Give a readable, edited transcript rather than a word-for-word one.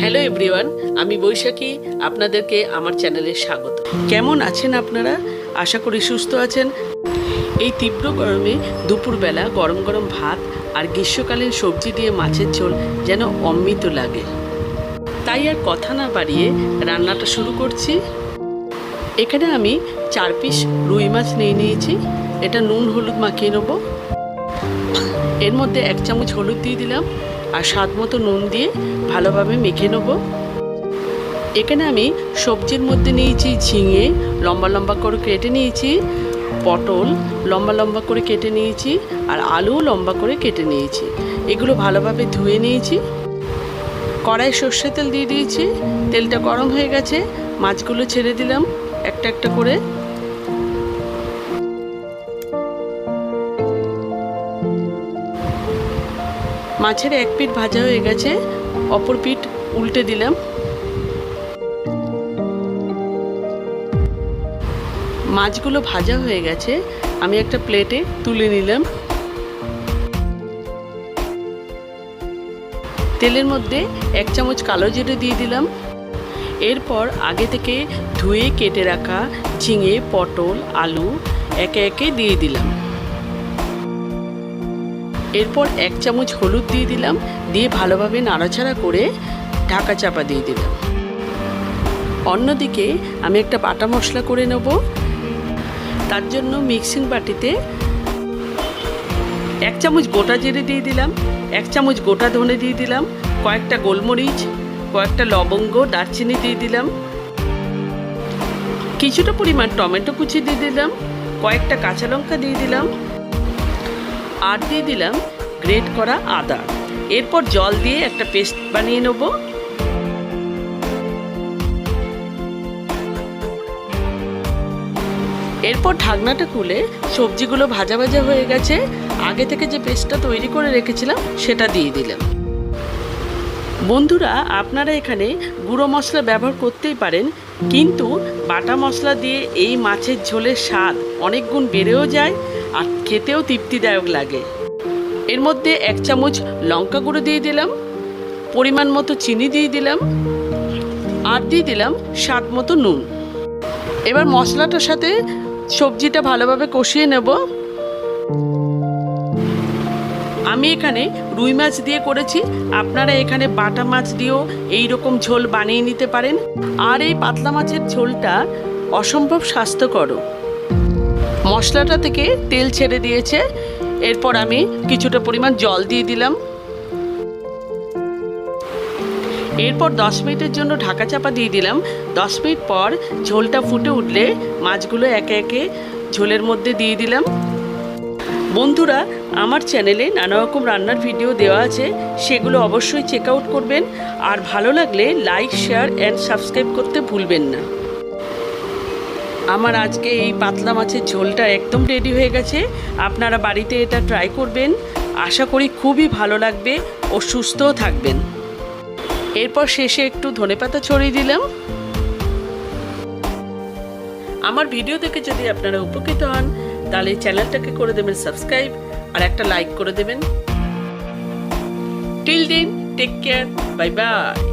Hello everyone, আমি বৈশাখী। আপনাদেরকে আমার চ্যানেলে স্বাগত। কেমন আছেন আপনারা? আশা করি সুস্থ আছেন। এই তীব্র গরমে দুপুরবেলা গরম গরম ভাত আর গ্রীষ্মকালীন সবজি দিয়ে মাছের ঝোল যেন অমৃত লাগে। তাই আর কথা না বাড়িয়ে রান্নাটা শুরু করছি। এখানে আমি 4 পিস রুই মাছ নিয়েছি। এটা নুন হলুদ মাখিয়ে নেব। এর মধ্যে 1 চামচ হলুদ দিয়ে দিলাম আর স্বাদ মতো নুন দিয়ে ভালোভাবে মেখে নেব। এখানে আমি সবজির মধ্যে নিয়েছি ঝিঙে লম্বা লম্বা করে কেটে নিয়েছি, পটল লম্বা লম্বা করে কেটে নিয়েছি আর আলু লম্বা করে কেটে নিয়েছি। এগুলো ভালোভাবে ধুয়ে নিয়েছি। কড়াই সর্ষের তেল দিয়ে দিয়েছি। তেলটা গরম হয়ে গেছে, মাছগুলো ছেড়ে দিলাম একটা একটা করে। মাছের এক পিঠ ভাজা হয়ে গেছে, অপর পিঠ উল্টে দিলাম। মাছগুলো ভাজা হয়ে গেছে, আমি একটা প্লেটে তুলে নিলাম। তেলের মধ্যে 1 চামচ কালো জিরে দিয়ে দিলাম। এরপর আগে থেকে ধুয়ে কেটে রাখা ঝিঙে পটল আলু একে একে দিয়ে দিলাম। এরপর 1 চামচ হলুদ দিয়ে দিলাম, দিয়ে ভালোভাবে নাড়াচাড়া করে ঢাকা চাপা দিয়ে দিলাম। অন্যদিকে আমি একটা বাটা মশলা করে নেব। তার জন্য মিক্সিং বাটিতে 1 চামচ গোটা জিরে দিয়ে দিলাম, 1 চামচ গোটা ধনে দিয়ে দিলাম, কয়েকটা গোলমরিচ, কয়েকটা লবঙ্গ দারচিনি দিয়ে দিলাম, কিছুটা পরিমাণ টমেটো কুচি দিয়ে দিলাম, কয়েকটা কাঁচা লঙ্কা দিয়ে দিলাম আর দিয়ে দিলাম গ্রেট করা আদা। এরপর জল দিয়ে একটা পেস্ট বানিয়ে নেব। এরপর ঢাকনাটা খুলে সবজিগুলো ভাজা ভাজা হয়ে গেছে, আগে থেকে যে পেস্টটা তৈরি করে রেখেছিলাম সেটা দিয়ে দিলাম। বন্ধুরা, আপনারা এখানে গুঁড়ো মশলা ব্যবহার করতেই পারেন, কিন্তু বাটা মশলা দিয়ে এই মাছের ঝোলের স্বাদ অনেক গুণ বেড়েও যায় আর খেতেও তৃপ্তিদায়ক লাগে। এর মধ্যে 1 চামচ লঙ্কা গুঁড়ো দিয়ে দিলাম, পরিমাণ মতো চিনি দিয়ে দিলাম আর দিয়ে দিলাম স্বাদ মতো নুন। এবার মশলাটার সাথে সবজিটা ভালোভাবে কষিয়ে নেব। আমি এখানে রুই মাছ দিয়ে করেছি, আপনারা এখানে বাটা মাছ দিয়েও এই রকম ঝোল বানিয়ে নিতে পারেন। আর এই পাতলা মাছের ঝোলটা অসম্ভব স্বাস্থ্যকর। মশলাটা থেকে তেল ছেড়ে দিয়েছে। এরপর আমি কিছুটা পরিমাণ জল দিয়ে দিলাম। এরপর 10 মিনিটের জন্য ঢাকা চাপা দিয়ে দিলাম। 10 মিনিট পর ঝোলটা ফুটে উঠলে মাছগুলো একে একে ঝোলের মধ্যে দিয়ে দিলাম। বন্ধুরা, আমার চ্যানেলে নানা রকম রান্নার ভিডিও দেওয়া আছে, সেগুলো অবশ্যই চেক আউট করবেন। আর ভালো লাগলে লাইক শেয়ার অ্যান্ড সাবস্ক্রাইব করতে ভুলবেন না। আমার আজকে এই পাতলা মাছের ঝোলটা একদম রেডি হয়ে গেছে। আপনারা বাড়িতে এটা ট্রাই করবেন, আশা করি খুবই ভালো লাগবে ও সুস্থও থাকবেন। এরপর শেষে একটু ধনেপাতা ছড়িয়ে দিলাম। আমার ভিডিও দেখে যদি আপনারা উপকৃত হন তাহলে চ্যানেলটাকে করে দেবেন সাবস্ক্রাইব আর একটা লাইক করে দেবেন। Till then, take care, bye by.